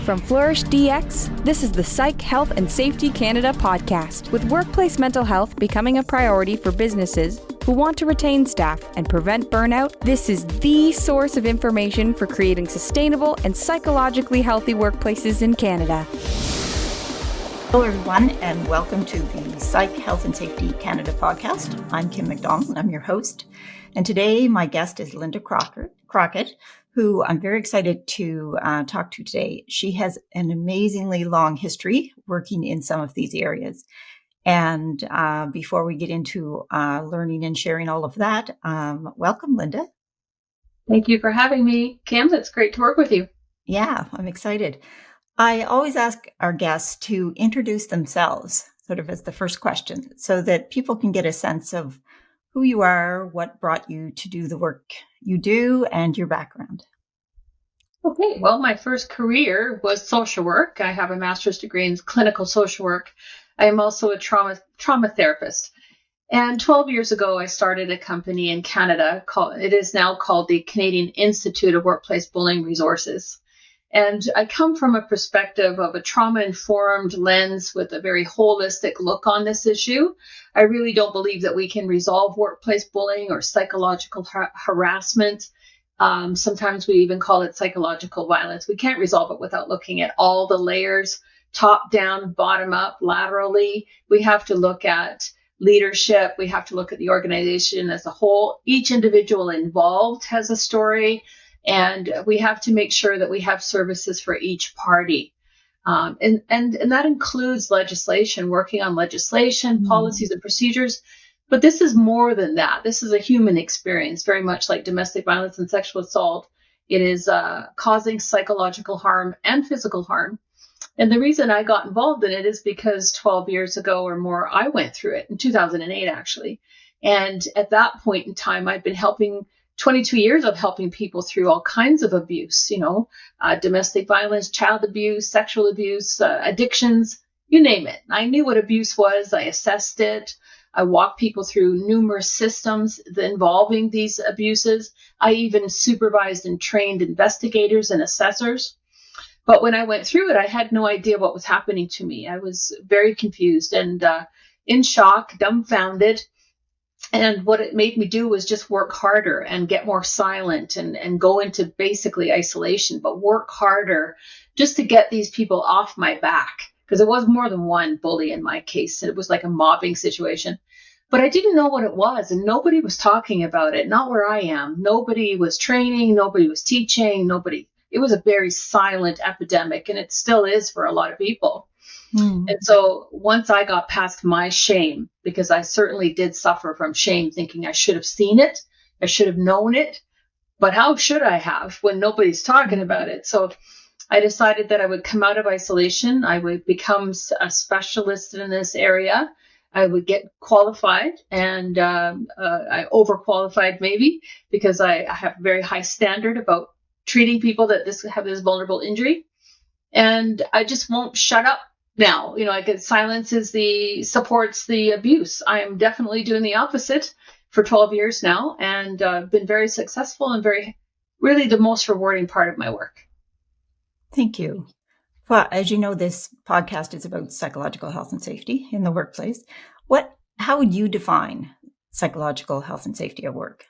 From Flourish DX, this is the Psych, Health and Safety Canada podcast, with workplace mental health becoming a priority for businesses who want to retain staff and prevent burnout. This is the source of information for creating sustainable and psychologically healthy workplaces in Canada. Hello everyone, and welcome to the Psych, Health and Safety Canada podcast. I'm Kim MacDonald, I'm your host, and today my guest is Linda Crockett, who I'm very excited to talk to today. She has an amazingly long history working in some of these areas. And before we get into learning and sharing all of that, welcome, Linda. Thank you for having me, Kim. It's great to work with you. Yeah, I'm excited. I always ask our guests to introduce themselves, sort of as the first question, so that people can get a sense of who you are, what brought you to do the work you do, and your background. Okay, well, my first career was social work. I have a master's degree in clinical social work. I am also a trauma therapist. And 12 years ago, I started a company in Canada. It is now called the Canadian Institute of Workplace Bullying Resources. And I come from a perspective of a trauma-informed lens with a very holistic look on this issue. I really don't believe that we can resolve workplace bullying or psychological harassment. Sometimes we even call it psychological violence. We can't resolve it without looking at all the layers, top down, bottom up, laterally. We have to look at leadership. We have to look at the organization as a whole. Each individual involved has a story. And we have to make sure that we have services for each party. And that includes legislation, working on legislation, policies and procedures. But this is more than that. This is a human experience, very much like domestic violence and sexual assault. It is causing psychological harm and physical harm. And the reason I got involved in it is because 12 years ago or more, I went through it in 2008, actually. And at that point in time, I'd been helping 22 years of helping people through all kinds of abuse, domestic violence, child abuse, sexual abuse, addictions, you name it. I knew what abuse was. I assessed it. I walked people through numerous systems involving these abuses. I even supervised and trained investigators and assessors. But when I went through it, I had no idea what was happening to me. I was very confused and in shock, dumbfounded. And what it made me do was just work harder and get more silent and go into basically isolation, but work harder just to get these people off my back. Because it was more than one bully in my case. It was like a mobbing situation. But I didn't know what it was, and nobody was talking about it, not where I am. Nobody was training, nobody was teaching, it was a very silent epidemic, and it still is for a lot of people. And so once I got past my shame, because I certainly did suffer from shame, thinking I should have seen it, I should have known it, but how should I have when nobody's talking about it? So I decided that I would come out of isolation. I would become a specialist in this area. I would get qualified, and I overqualified maybe because I have a very high standard about treating people that have this vulnerable injury. And I just won't shut up. Now, silence supports the abuse. I am definitely doing the opposite for 12 years now, and been very successful and really the most rewarding part of my work. Thank you. Well, as you know, this podcast is about psychological health and safety in the workplace. How would you define psychological health and safety at work?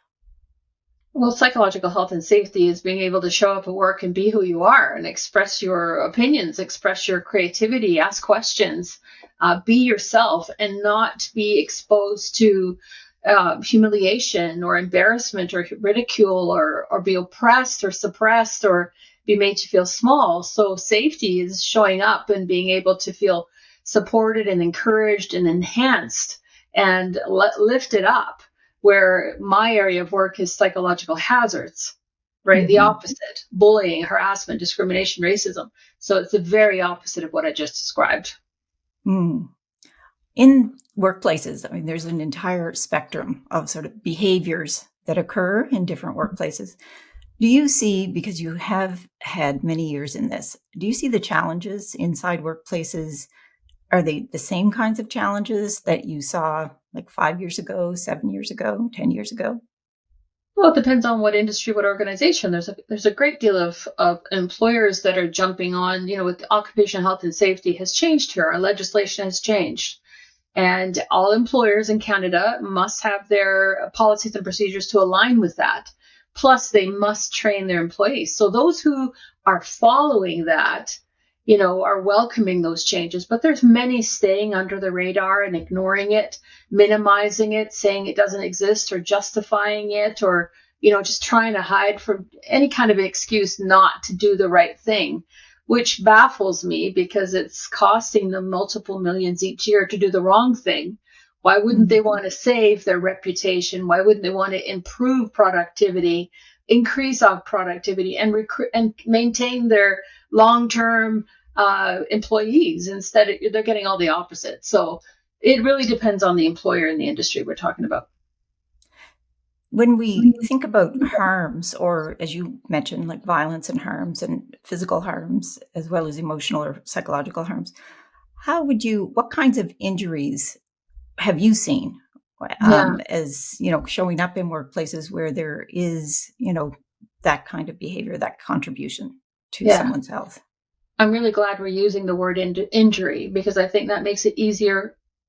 Well, psychological health and safety is being able to show up at work and be who you are and express your opinions, express your creativity, ask questions, be yourself, and not be exposed to humiliation or embarrassment or ridicule or be oppressed or suppressed or be made to feel small. So safety is showing up and being able to feel supported and encouraged and enhanced and lifted up. Where my area of work is psychological hazards, right? Mm-hmm. The opposite, bullying, harassment, discrimination, racism. So it's the very opposite of what I just described. In workplaces, there's an entire spectrum of sort of behaviors that occur in different workplaces. Do you see, because you have had many years in this, do you see the challenges inside workplaces? Are they the same kinds of challenges that you saw like 5 years ago, 7 years ago, 10 years ago? Well, it depends on what industry, what organization. There's a great deal of employers that are jumping on, with occupational health and safety has changed here. Our legislation has changed. And all employers in Canada must have their policies and procedures to align with that. Plus, they must train their employees. So those who are following that, are welcoming those changes. But there's many staying under the radar and ignoring it, minimizing it, saying it doesn't exist or justifying it, or, just trying to hide from any kind of excuse not to do the right thing, which baffles me because it's costing them multiple millions each year to do the wrong thing. Why wouldn't they want to save their reputation? Why wouldn't they want to improve productivity, increase our productivity, and recruit and maintain their long-term employees? Instead, they're getting all the opposite. So it really depends on the employer and the industry we're talking about. When we think about harms, or as you mentioned, like violence and harms and physical harms, as well as emotional or psychological harms, what kinds of injuries have you seen as, showing up in workplaces where there is, that kind of behavior, that contribution to someone's health? I'm really glad we're using the word injury, because I think that makes it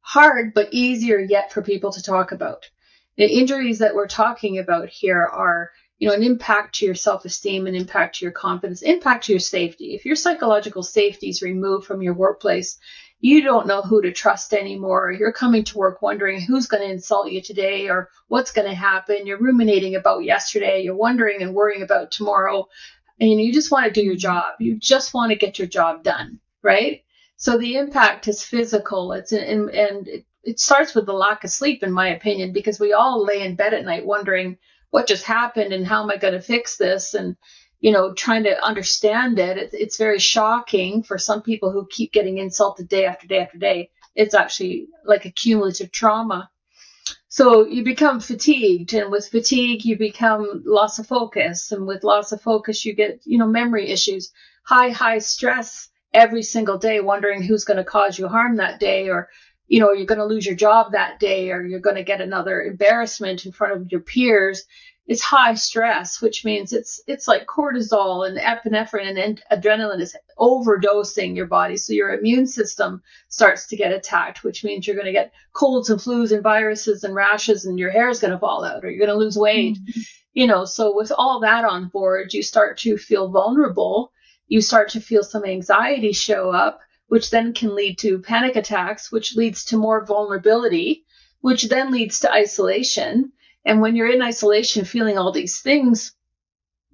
hard, but easier yet for people to talk about. The injuries that we're talking about here are, an impact to your self-esteem, an impact to your confidence, impact to your safety. If your psychological safety is removed from your workplace, you don't know who to trust anymore. You're coming to work wondering who's going to insult you today or what's going to happen. You're ruminating about yesterday. You're wondering and worrying about tomorrow. And you just want to do your job. You just want to get your job done, right? So the impact is physical. It starts with the lack of sleep, in my opinion, because we all lay in bed at night wondering what just happened and how am I going to fix this? And, trying to understand it. It's very shocking for some people who keep getting insulted day after day after day. It's actually like a cumulative trauma. So you become fatigued, and with fatigue, you become loss of focus. And with loss of focus, you get, memory issues, high stress every single day, wondering who's going to cause you harm that day, or, you're going to lose your job that day, or you're going to get another embarrassment in front of your peers. It's high stress, which means it's like cortisol and epinephrine and adrenaline is overdosing your body. So your immune system starts to get attacked, which means you're going to get colds and flus and viruses and rashes, and your hair is going to fall out, or you're going to lose weight. So with all that on board, you start to feel vulnerable. You start to feel some anxiety show up, which then can lead to panic attacks, which leads to more vulnerability, which then leads to isolation. And when you're in isolation, feeling all these things,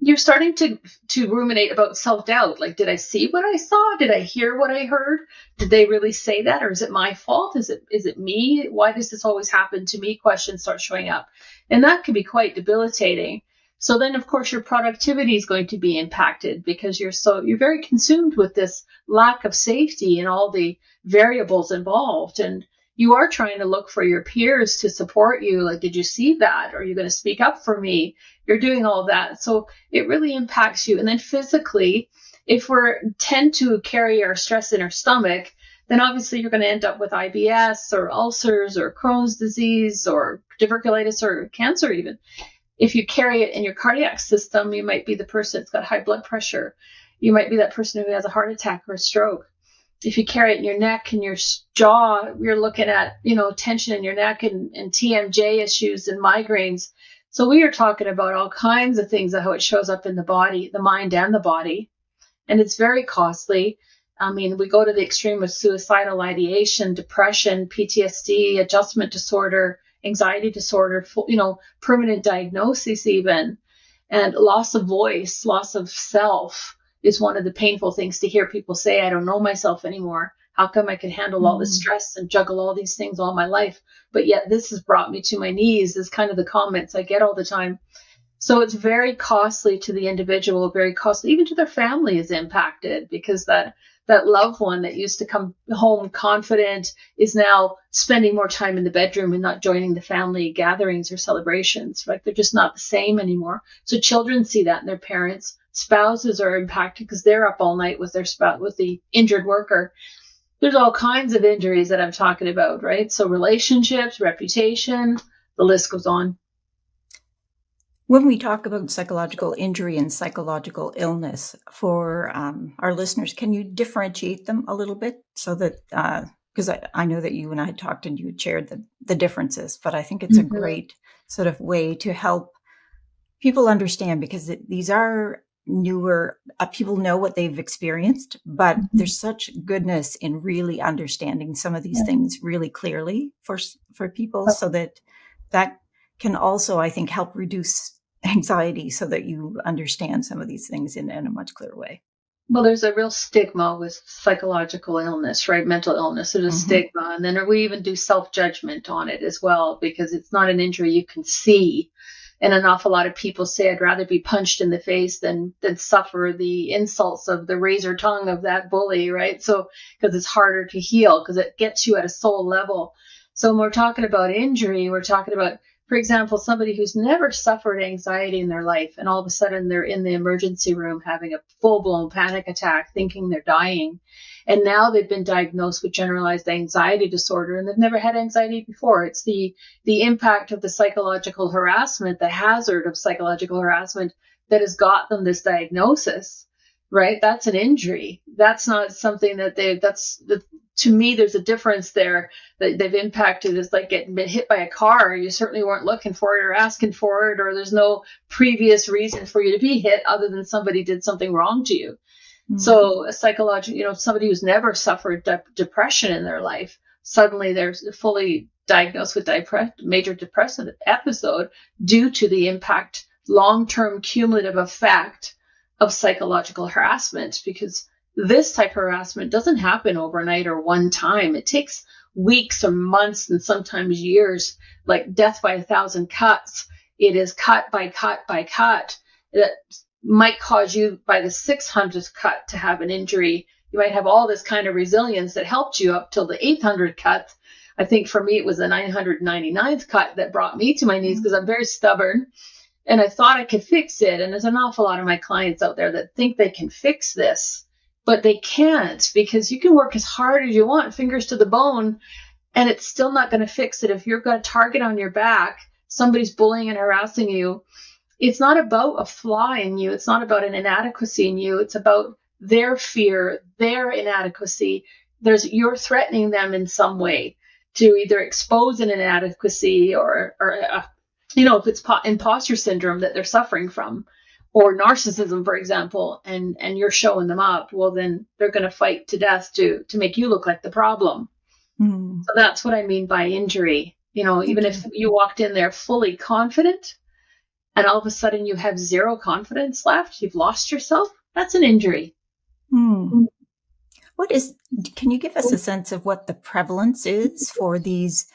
you're starting to ruminate about self-doubt. Like, did I see what I saw? Did I hear what I heard? Did they really say that? Or is it my fault? Is it me? Why does this always happen to me? Questions start showing up. And that can be quite debilitating. So then, of course, your productivity is going to be impacted because you're very consumed with this lack of safety and all the variables involved. And you are trying to look for your peers to support you. Like, did you see that? Are you going to speak up for me? You're doing all that. So it really impacts you. And then physically, if we tend to carry our stress in our stomach, then obviously you're going to end up with IBS or ulcers or Crohn's disease or diverticulitis or cancer even. If you carry it in your cardiac system, you might be the person that's got high blood pressure. You might be that person who has a heart attack or a stroke. If you carry it in your neck and your jaw, you're looking at, tension in your neck and TMJ issues and migraines. So we are talking about all kinds of things of how it shows up in the body, the mind and the body. And it's very costly. I mean, we go to the extreme of suicidal ideation, depression, PTSD, adjustment disorder, anxiety disorder, permanent diagnosis even, and loss of voice, loss of self is one of the painful things to hear people say. I don't know myself anymore. How come I can handle all this stress and juggle all these things all my life? But yet this has brought me to my knees is kind of the comments I get all the time. So it's very costly to the individual, very costly, even to their family is impacted because that loved one that used to come home confident is now spending more time in the bedroom and not joining the family gatherings or celebrations. Right? They're just not the same anymore. So children see that in their parents. Spouses are impacted because they're up all night with their spouse, with the injured worker. There's all kinds of injuries that I'm talking about, right? So relationships, reputation, the list goes on. When we talk about psychological injury and psychological illness, for our listeners, can you differentiate them a little bit so that, because I know that you and I had talked and you had shared the differences, but I think it's a great sort of way to help people understand, because these are newer, people know what they've experienced, but there's such goodness in really understanding some of these things really clearly for people, so that can also, I think, help reduce anxiety, so that you understand some of these things in a much clearer way. Well, there's a real stigma with psychological illness, right? Mental illness. There's a stigma. And then we even do self-judgment on it as well, because it's not an injury you can see. And an awful lot of people say, I'd rather be punched in the face than suffer the insults of the razor tongue of that bully, right? So, because it's harder to heal, because it gets you at a soul level. So when we're talking about injury, we're talking about, for example, somebody who's never suffered anxiety in their life, and all of a sudden they're in the emergency room having a full-blown panic attack, thinking they're dying. And now they've been diagnosed with generalized anxiety disorder, and they've never had anxiety before. It's the impact of the psychological harassment, the hazard of psychological harassment, that has got them this diagnosis, right? That's an injury. That's not something that to me, there's a difference there that they've impacted. It's like getting hit by a car. You certainly weren't looking for it or asking for it, or there's no previous reason for you to be hit other than somebody did something wrong to you. So a psychological, somebody who's never suffered depression in their life, suddenly they're fully diagnosed with major depressive episode due to the impact, long-term cumulative effect of psychological harassment, because this type of harassment doesn't happen overnight or one time. It takes weeks or months and sometimes years, like death by 1,000 cuts. It is cut by cut by cut. That might cause you by the 600th cut to have an injury. You might have all this kind of resilience that helped you up till the 800th cut. I think for me, it was the 999th cut that brought me to my knees, because I'm very stubborn and I thought I could fix it. And there's an awful lot of my clients out there that think they can fix this, but they can't, because you can work as hard as you want, fingers to the bone, and it's still not going to fix it. If you've got a target on your back, somebody's bullying and harassing you, it's not about a flaw in you. It's not about an inadequacy in you. It's about their fear, their inadequacy. You're threatening them in some way to either expose an inadequacy or if it's imposter syndrome that they're suffering from, or narcissism, for example, and you're showing them up, well, then they're going to fight to death to make you look like the problem. So that's what I mean by injury. Even if you walked in there fully confident, and all of a sudden you have zero confidence left, you've lost yourself, that's an injury. Can you give us a sense of what the prevalence is for these,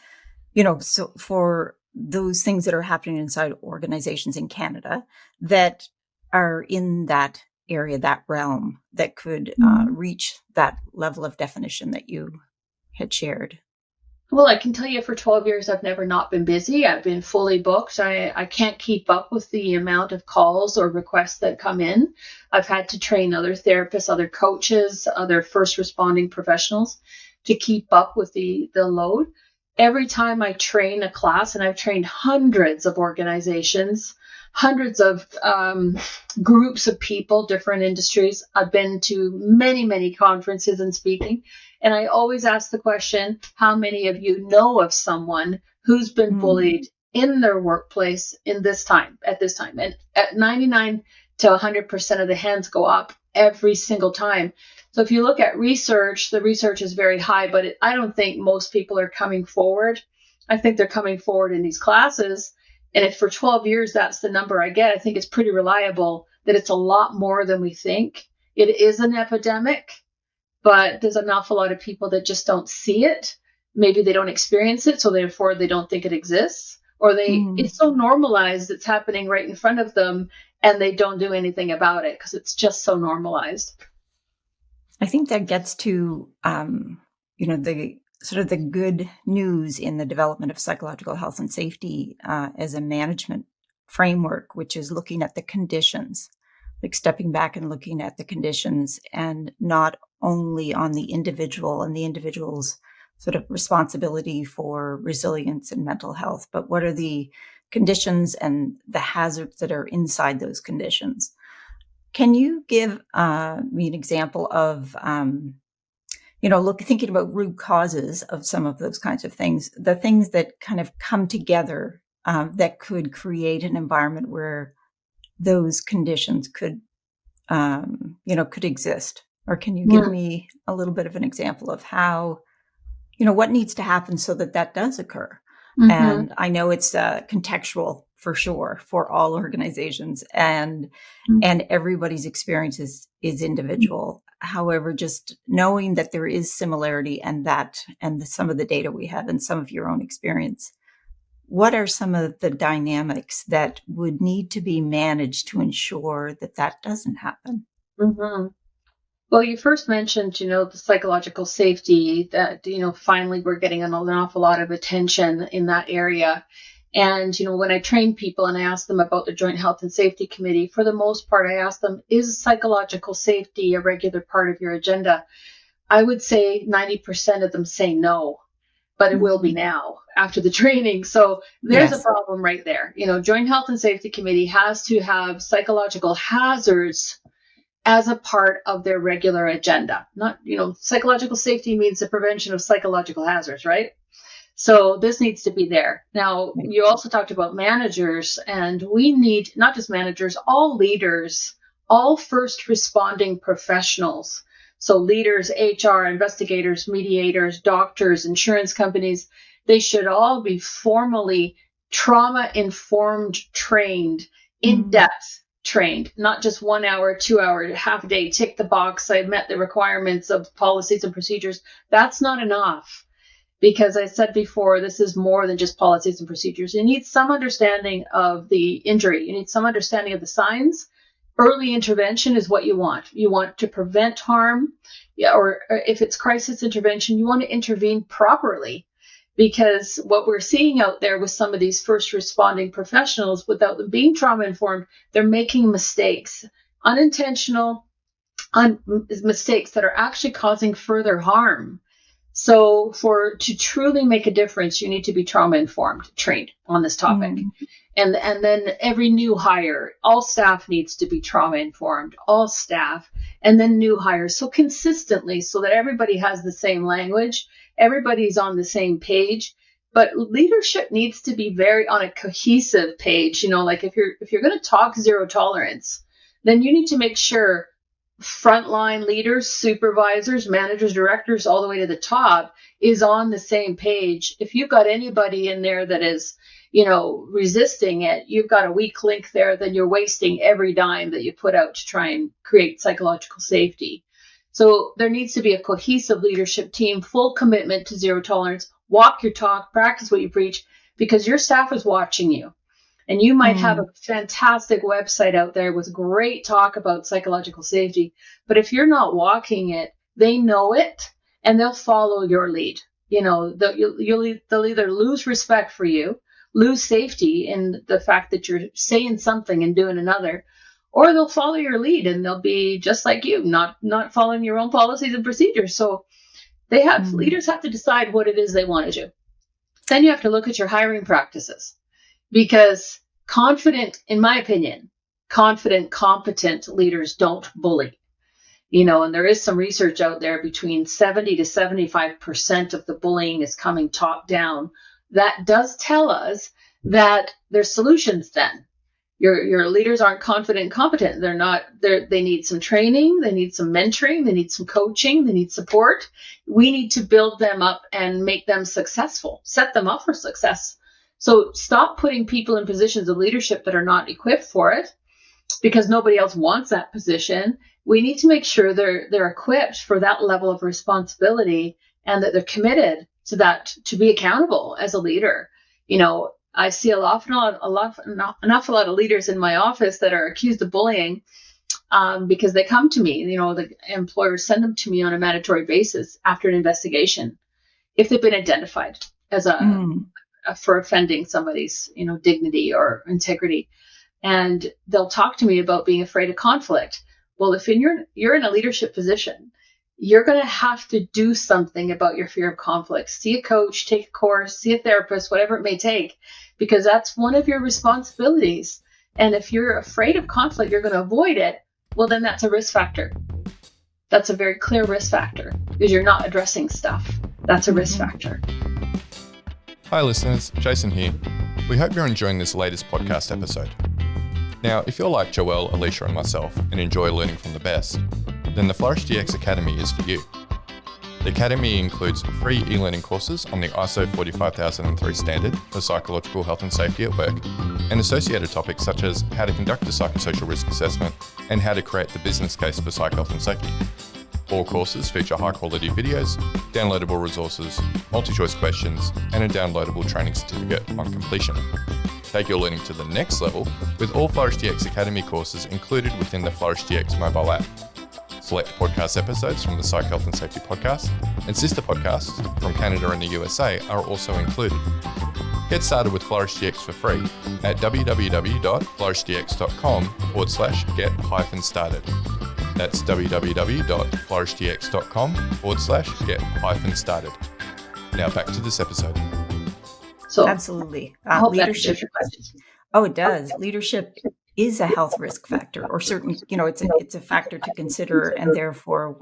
so for those things that are happening inside organizations in Canada that are in that area, that realm, that could reach that level of definition that you had shared? Well, I can tell you for 12 years, I've never not been busy. I've been fully booked. I can't keep up with the amount of calls or requests that come in. I've had to train other therapists, other coaches, other first responding professionals to keep up with the load. Every time I train a class, and I've trained hundreds of organizations, hundreds of groups of people, different industries. I've been to many, many conferences and speaking. And I always ask the question, how many of you know of someone who's been bullied in their workplace at this time? And at 99 to 100% of the hands go up every single time. So if you look at research, the research is very high, but I don't think most people are coming forward. I think they're coming forward in these classes. And if for 12 years, that's the number I get, I think it's pretty reliable that it's a lot more than we think. It is an epidemic, but there's an awful lot of people that just don't see it. Maybe they don't experience it, so therefore they don't think it exists. Or it's so normalized, it's happening right in front of them, and they don't do anything about it because it's just so normalized. I think that gets to, the sort of the good news in the development of psychological health and safety as a management framework, which is looking at the conditions, like stepping back and looking at the conditions, and not only on the individual and the individual's sort of responsibility for resilience and mental health, but what are the conditions and the hazards that are inside those conditions. Can you give me an example of, thinking about root causes of some of those kinds of things, the things that kind of come together that could create an environment where those conditions could exist? Or can you give me a little bit of an example of how, what needs to happen so that does occur? Mm-hmm. And I know it's contextual for sure for all organizations, and everybody's experience is individual. However, just knowing that there is similarity and some of the data we have and some of your own experience, what are some of the dynamics that would need to be managed to ensure that doesn't happen? Mm-hmm. Well, you first mentioned, the psychological safety that, finally we're getting an awful lot of attention in that area. And, when I train people and I ask them about the Joint Health and Safety Committee, for the most part, I ask them, is psychological safety a regular part of your agenda? I would say 90% of them say no, but it will be now after the training. So there's a problem right there. Joint Health and Safety Committee has to have psychological hazards as a part of their regular agenda. Not, psychological safety means the prevention of psychological hazards, right? So this needs to be there. Now, you also talked about managers, and we need not just managers, all leaders, all first responding professionals. So leaders, HR, investigators, mediators, doctors, insurance companies, they should all be formally trauma-informed trained, in-depth trained, not just 1 hour, 2 hour, half a day, tick the box, I met the requirements of policies and procedures. That's not enough, because I said before, this is more than just policies and procedures. You need some understanding of the injury. You need some understanding of the signs. Early intervention is what you want. You want to prevent harm, or if it's crisis intervention, you want to intervene properly. Because what we're seeing out there with some of these first responding professionals, without them being trauma-informed, they're making mistakes, unintentional mistakes that are actually causing further harm. So to truly make a difference, you need to be trauma-informed, trained on this topic. And then every new hire, all staff needs to be trauma-informed, all staff, and then new hires. So consistently, so that everybody has the same language, everybody's on the same page. But leadership needs to be very on a cohesive page. Like if you're going to talk zero tolerance, then you need to make sure frontline leaders, supervisors, managers, directors, all the way to the top is on the same page. If you've got anybody in there that is, resisting it, you've got a weak link there, then you're wasting every dime that you put out to try and create psychological safety. So there needs to be a cohesive leadership team, full commitment to zero tolerance, walk your talk, practice what you preach, because your staff is watching you. And you might have a fantastic website out there with great talk about psychological safety, but if you're not walking it, they know it and they'll follow your lead. They'll either lose respect for you, lose safety in the fact that you're saying something and doing another, or they'll follow your lead and they'll be just like you, not following your own policies and procedures. So leaders have to decide what it is they want to do. Then you have to look at your hiring practices. Because in my opinion, competent leaders don't bully. And there is some research out there, between 70 to 75% of the bullying is coming top down. That does tell us that there's solutions then. Your leaders aren't confident and competent. They need some training. They need some mentoring. They need some coaching. They need support. We need to build them up and make them successful, set them up for success. So stop putting people in positions of leadership that are not equipped for it, because nobody else wants that position. We need to make sure they're equipped for that level of responsibility, and that they're committed to that, to be accountable as a leader. I see an awful lot of leaders in my office that are accused of bullying because they come to me. The employers send them to me on a mandatory basis after an investigation if they've been identified as for offending somebody's, dignity or integrity. And they'll talk to me about being afraid of conflict. Well, if you're in a leadership position, you're going to have to do something about your fear of conflict. See a coach, take a course, see a therapist, whatever it may take, because that's one of your responsibilities. And if you're afraid of conflict, you're going to avoid it. Well, then that's a risk factor. That's a very clear risk factor because you're not addressing stuff. That's a risk factor. Hi listeners, Jason here. We hope you're enjoying this latest podcast episode. Now, if you're like Joelle, Alicia and myself and enjoy learning from the best, then the Flourish DX Academy is for you. The Academy includes free e-learning courses on the ISO 45003 standard for psychological health and safety at work, and associated topics such as how to conduct a psychosocial risk assessment and how to create the business case for psych health and safety. All courses feature high-quality videos, downloadable resources, multi-choice questions, and a downloadable training certificate on completion. Take your learning to the next level with all Flourish DX Academy courses included within the Flourish DX mobile app. Select podcast episodes from the Psych Health and Safety podcast and sister podcasts from Canada and the USA are also included. Get started with Flourish DX for free at www.flourishdx.com/get-started. That's www.flourishdx.com/get-started. Now back to this episode. So absolutely. Leadership. Oh, it does. Leadership is a health risk factor, or certain, it's a factor to consider, and therefore,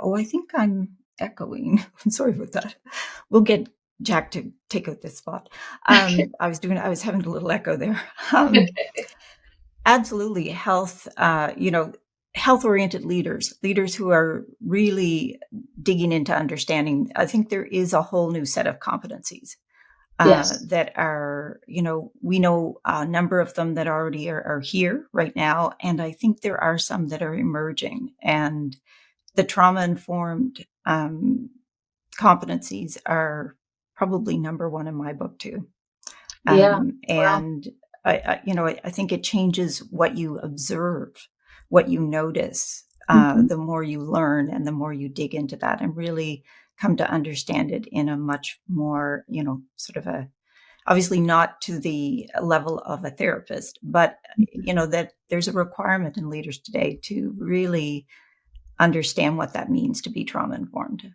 I think I'm echoing. I'm sorry about that. We'll get Jack to take out this spot. I was having a little echo there. Absolutely. Health, health-oriented leaders who are really digging into understanding. I think there is a whole new set of competencies. That are, we know a number of them that already are here right now. And I think there are some that are emerging. And the trauma-informed competencies are probably number one in my book too. And I think it changes what you observe, what you notice, the more you learn and the more you dig into that and really come to understand it in a much more, obviously not to the level of a therapist, but, that there's a requirement in leaders today to really understand what that means to be trauma-informed.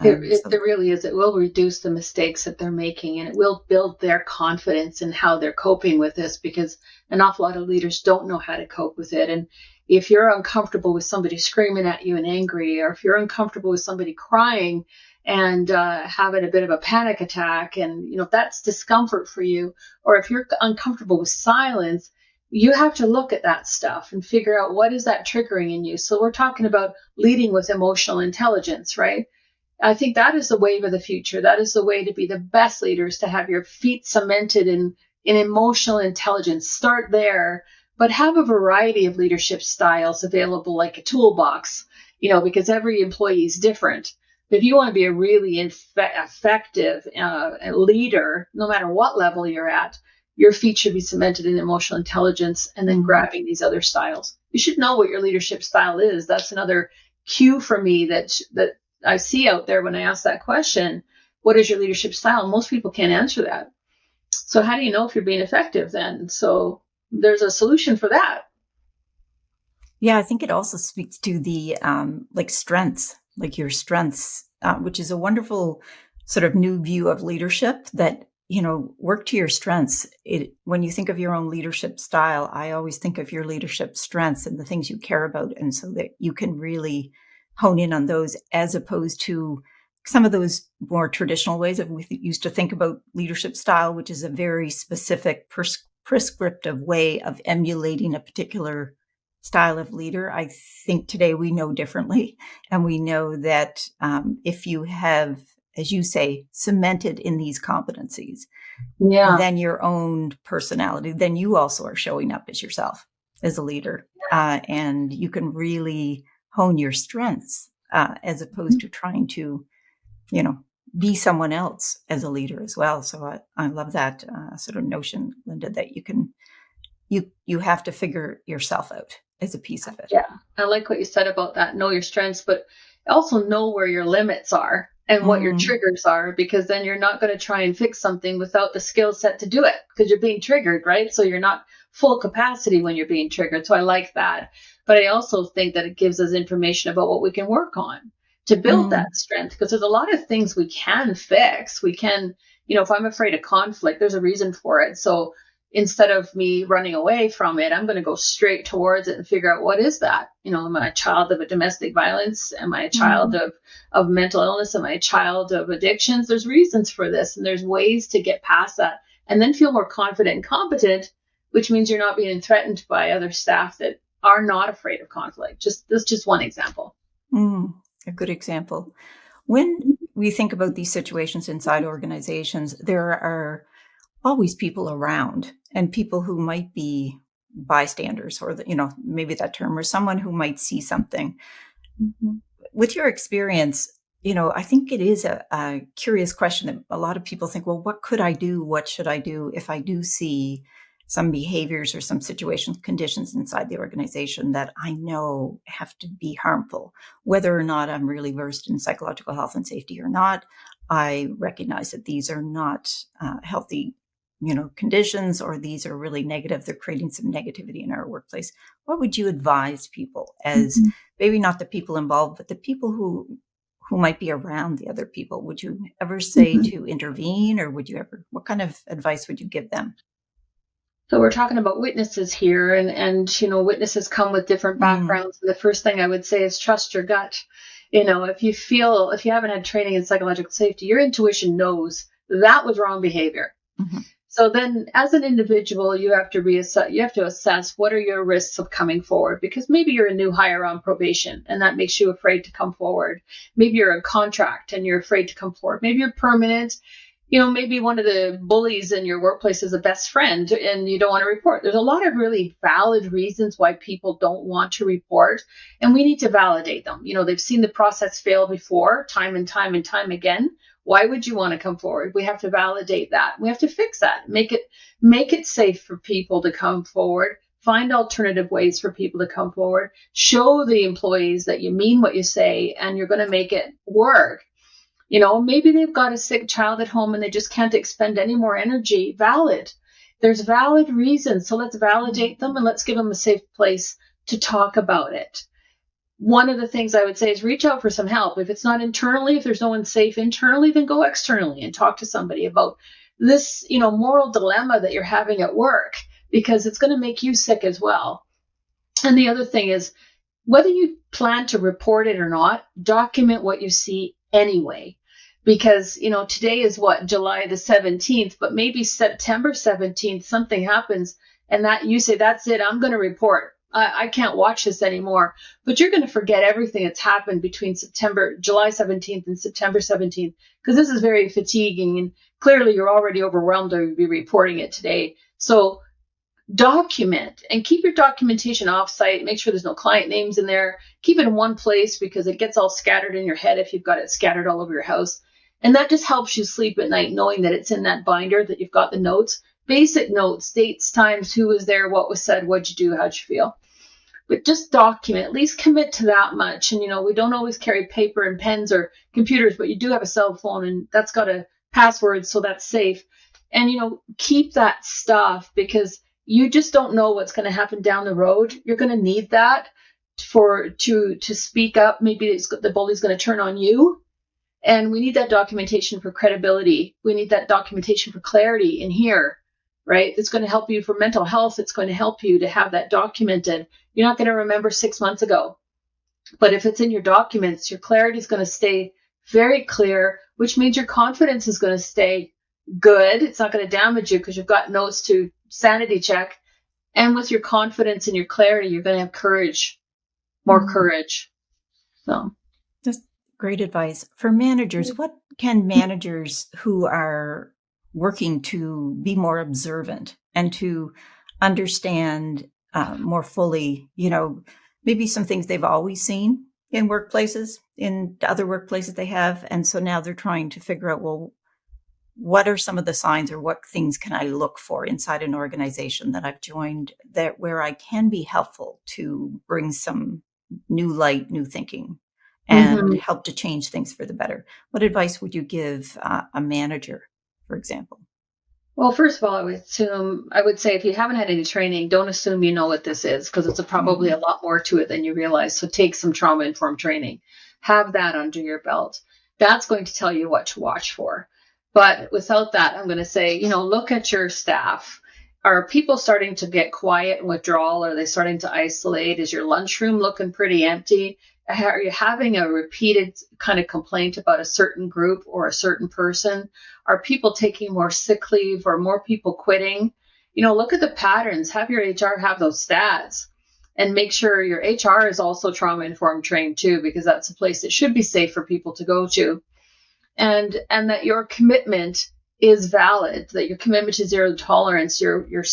There really is. It will reduce the mistakes that they're making, and it will build their confidence in how they're coping with this, because an awful lot of leaders don't know how to cope with it. And if you're uncomfortable with somebody screaming at you and angry, or if you're uncomfortable with somebody crying and having a bit of a panic attack, and that's discomfort for you, or if you're uncomfortable with silence, you have to look at that stuff and figure out what is that triggering in you. So we're talking about leading with emotional intelligence, right? I think that is the wave of the future. That is the way to be the best leaders, to have your feet cemented in emotional intelligence. Start there, but have a variety of leadership styles available, like a toolbox, because every employee is different. But if you want to be a really effective leader, no matter what level you're at, your feet should be cemented in emotional intelligence and then grabbing these other styles. You should know what your leadership style is. That's another cue for me that I see out there when I ask that question. What is your leadership style? Most people can't answer that. So how do you know if you're being effective then? So there's a solution for that. Yeah, I think it also speaks to the strengths, like your strengths, which is a wonderful sort of new view of leadership that, work to your strengths. When you think of your own leadership style, I always think of your leadership strengths and the things you care about. And so that you can really hone in on those, as opposed to some of those more traditional ways that we used to think about leadership style, which is a very specific prescriptive way of emulating a particular style of leader. I think today we know differently. And we know that if you have, as you say, cemented in these competencies, then your own personality, then you also are showing up as yourself as a leader. And you can really hone your strengths as opposed to trying to, be someone else as a leader as well. So I love that sort of notion, Linda, that you have to figure yourself out as a piece of it. Yeah, I like what you said about that. Know your strengths, but also know where your limits are and what your triggers are, because then you're not going to try and fix something without the skill set to do it, because you're being triggered, right? So you're not full capacity when you're being triggered. So I like that. But I also think that it gives us information about what we can work on to build that strength, because there's a lot of things we can fix. We can, if I'm afraid of conflict, there's a reason for it. So instead of me running away from it, I'm going to go straight towards it and figure out, what is that? Am I a child of a domestic violence? Am I a child of mental illness? Am I a child of addictions? There's reasons for this, and there's ways to get past that and then feel more confident and competent, which means you're not being threatened by other staff that are not afraid of conflict. That's just one example. A good example. When we think about these situations inside organizations, there are always people around, and people who might be bystanders, or maybe that term, or someone who might see something. With your experience, I think it is a curious question that a lot of people think, well, what could I do? What should I do if I do see some behaviors or some situations, conditions inside the organization that I know have to be harmful? Whether or not I'm really versed in psychological health and safety or not, I recognize that these are not healthy conditions, or these are really negative. They're creating some negativity in our workplace. What would you advise people, as maybe not the people involved, but the people who might be around the other people? Would you ever say to intervene, or what kind of advice would you give them? So we're talking about witnesses here, and witnesses come with different backgrounds. And the first thing I would say is trust your gut. If you haven't had training in psychological safety, your intuition knows that was wrong behavior. So then, as an individual, you have to assess what are your risks of coming forward, because maybe you're a new hire on probation and that makes you afraid to come forward. Maybe you're a contract and you're afraid to come forward. Maybe you're permanent. Maybe one of the bullies in your workplace is a best friend and you don't want to report. There's a lot of really valid reasons why people don't want to report, and we need to validate them. They've seen the process fail before, time and time and time again. Why would you want to come forward? We have to validate that. We have to fix that. Make it safe for people to come forward. Find alternative ways for people to come forward. Show the employees that you mean what you say and you're going to make it work. Maybe they've got a sick child at home and they just can't expend any more energy. Valid. There's valid reasons. So let's validate them and let's give them a safe place to talk about it. One of the things I would say is reach out for some help. If it's not internally, if there's no one safe internally, then go externally and talk to somebody about this, moral dilemma that you're having at work, because it's going to make you sick as well. And the other thing is, whether you plan to report it or not, document what you see anyway. Because, today is July the 17th, but maybe September 17th, something happens and that you say, that's it, I'm going to report. I can't watch this anymore. But you're going to forget everything that's happened between July 17th and September 17th, because this is very fatiguing, and clearly you're already overwhelmed to be reporting it today. So document, and keep your documentation off-site. Make sure there's no client names in there. Keep it in one place, because it gets all scattered in your head if you've got it scattered all over your house. And that just helps you sleep at night, knowing that it's in that binder, that you've got the notes, basic notes, dates, times, who was there, what was said, what'd you do, how'd you feel. But just document, at least commit to that much. And, we don't always carry paper and pens or computers, but you do have a cell phone, and that's got a password, so that's safe. And, keep that stuff, because you just don't know what's going to happen down the road. You're going to need that to speak up. Maybe the bully's going to turn on you. And we need that documentation for credibility. We need that documentation for clarity in here, right? It's going to help you for mental health. It's going to help you to have that documented. You're not going to remember 6 months ago. But if it's in your documents, your clarity is going to stay very clear, which means your confidence is going to stay good. It's not going to damage you because you've got notes to sanity check. And with your confidence and your clarity, you're going to have courage, more courage. So that's great advice. For managers, what can managers who are working to be more observant and to understand more fully, maybe some things they've always seen in workplaces, in other workplaces they have. And so now they're trying to figure out, well, what are some of the signs, or what things can I look for inside an organization that I've joined, that where I can be helpful to bring some new light, new thinking, and help to change things for the better? What advice would you give a manager, for example? Well, first of all, I would say if you haven't had any training, don't assume you know what this is, because it's probably a lot more to it than you realize. So take some trauma-informed training. Have that under your belt. That's going to tell you what to watch for. But without that, I'm going to say, look at your staff. Are people starting to get quiet and withdrawal? Are they starting to isolate? Is your lunchroom looking pretty empty? Are you having a repeated kind of complaint about a certain group or a certain person? Are people taking more sick leave or more people quitting? Look at the patterns. Have your HR have those stats, and make sure your HR is also trauma-informed trained too, because that's a place that should be safe for people to go to. And that your commitment is valid, that your commitment to zero tolerance, you're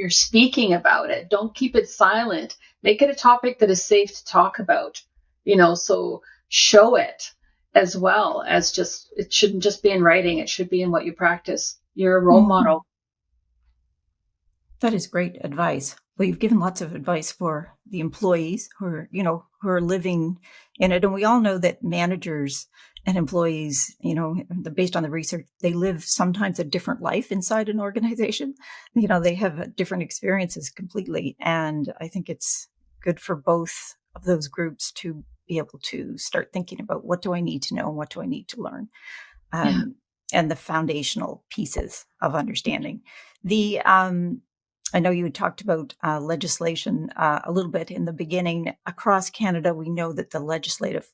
speaking about it. Don't keep it silent. Make it a topic that is safe to talk about, so show it as well as just, it shouldn't just be in writing. It should be in what you practice. You're a role model. That is great advice. Well, you've given lots of advice for the employees who are living in it. And we all know that managers and employees, based on the research, they live sometimes a different life inside an organization. They have different experiences completely. And I think it's good for both of those groups to be able to start thinking about, what do I need to know and what do I need to learn? And the foundational pieces of understanding. I know you had talked about legislation a little bit in the beginning. Across Canada, we know that the legislative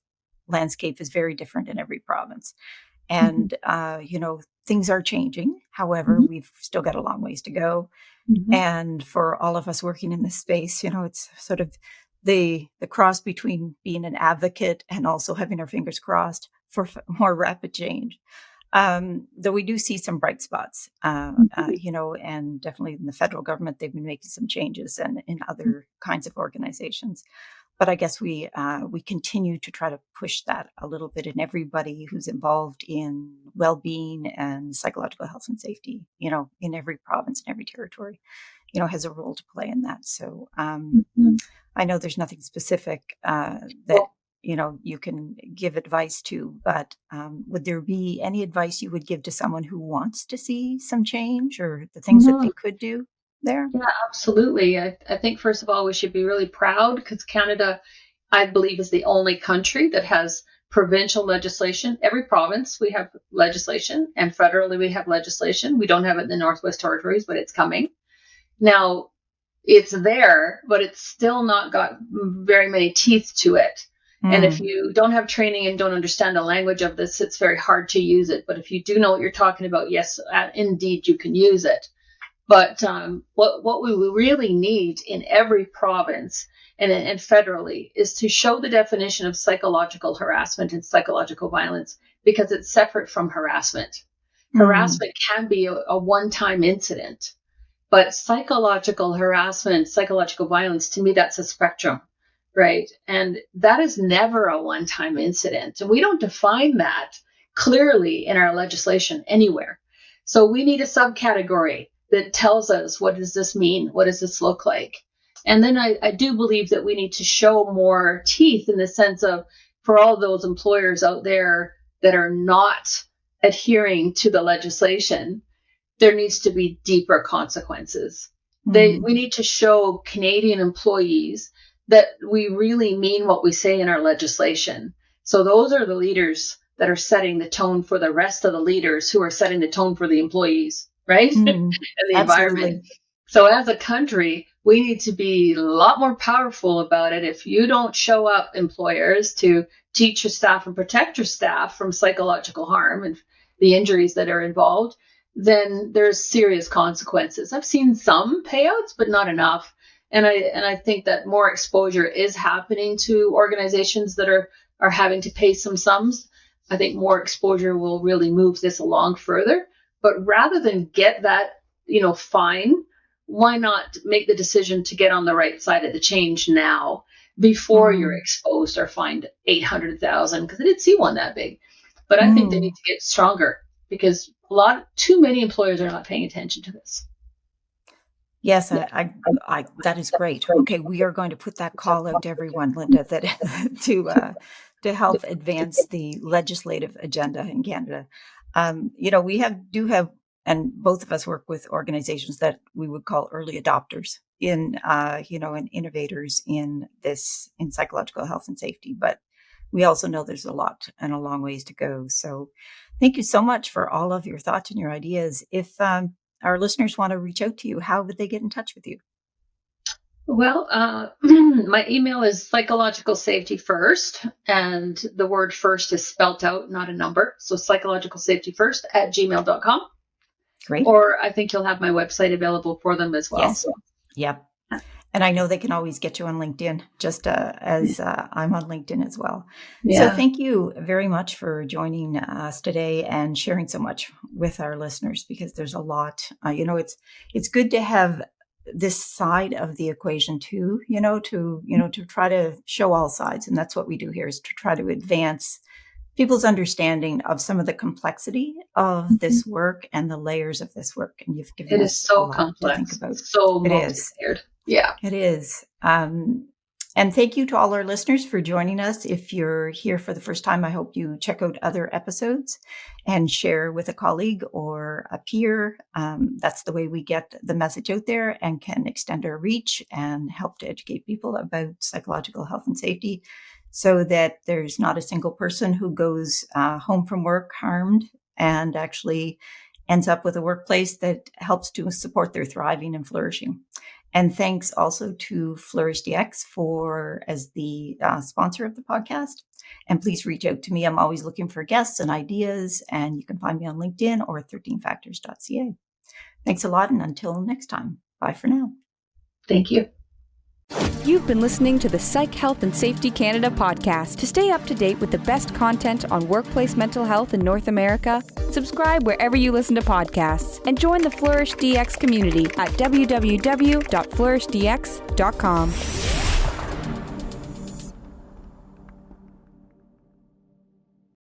landscape is very different in every province. And, things are changing. However, we've still got a long ways to go. And for all of us working in this space, it's sort of the cross between being an advocate and also having our fingers crossed for more rapid change. Though we do see some bright spots, and definitely in the federal government, they've been making some changes, and in other kinds of organizations. But I guess we continue to try to push that a little bit, in everybody who's involved in well-being and psychological health and safety, in every province and every territory, has a role to play in that. So I know there's nothing specific that you can give advice to, but would there be any advice you would give to someone who wants to see some change, or the things that they could do there? Yeah, absolutely. I think, first of all, we should be really proud, because Canada, I believe, is the only country that has provincial legislation. Every province, we have legislation, and federally, we have legislation. We don't have it in the Northwest Territories, but it's coming. Now, it's there, but it's still not got very many teeth to it. And if you don't have training and don't understand the language of this, it's very hard to use it. But if you do know what you're talking about, yes, indeed, you can use it. But what we really need in every province and federally is to show the definition of psychological harassment and psychological violence, because it's separate from harassment. Harassment can be a one-time incident, but psychological harassment, psychological violence, to me, that's a spectrum. Right. And that is never a one-time incident. And we don't define that clearly in our legislation anywhere. So we need a subcategory that tells us, what does this mean? What does this look like? And then I do believe that we need to show more teeth, in the sense of, for all those employers out there that are not adhering to the legislation, there needs to be deeper consequences. We need to show Canadian employees that we really mean what we say in our legislation. So those are the leaders that are setting the tone for the rest of the leaders, who are setting the tone for the employees, right? And the environment. So as a country, we need to be a lot more powerful about it. If you don't show up, employers, to teach your staff and protect your staff from psychological harm and the injuries that are involved, then there's serious consequences. I've seen some payouts, but not enough. And I think that more exposure is happening to organizations that are having to pay some sums. I think more exposure will really move this along further. But rather than get that, fine, why not make the decision to get on the right side of the change now, before you're exposed or fined $800,000? Because I did see one that big. But I think they need to get stronger, because too many employers are not paying attention to this. Yes, I that is great. Okay, we are going to put that call out to everyone, Linda, that to help advance the legislative agenda in Canada. We do have, and both of us work with organizations that we would call early adopters and innovators in psychological health and safety. But we also know there's a lot and a long ways to go. So thank you so much for all of your thoughts and your ideas. If our listeners want to reach out to you, how would they get in touch with you? Well, my email is psychologicalsafetyfirst, and the word first is spelt out, not a number. So psychologicalsafetyfirst@gmail.com. Great. Or I think you'll have my website available for them as well. Yes. So. Yep. And I know they can always get you on LinkedIn, just as I'm on LinkedIn as well. Yeah. So thank you very much for joining us today and sharing so much with our listeners, because there's a lot, it's good to have this side of the equation too, to try to show all sides. And that's what we do here, is to try to advance people's understanding of some of the complexity of this work and the layers of this work. And you've given us so complex to think about. So multi-layered. Yeah, it is. And thank you to all our listeners for joining us. If you're here for the first time, I hope you check out other episodes and share with a colleague or a peer. That's the way we get the message out there and can extend our reach and help to educate people about psychological health and safety, so that there's not a single person who goes home from work harmed and actually ends up with a workplace that helps to support their thriving and flourishing. And thanks also to FlourishDX as the sponsor of the podcast. And please reach out to me. I'm always looking for guests and ideas, and you can find me on LinkedIn or 13factors.ca. Thanks a lot, and until next time, bye for now. Thank you. You've been listening to the Psych Health and Safety Canada podcast. To stay up to date with the best content on workplace mental health in North America, subscribe wherever you listen to podcasts and join the FlourishDX community at www.flourishdx.com.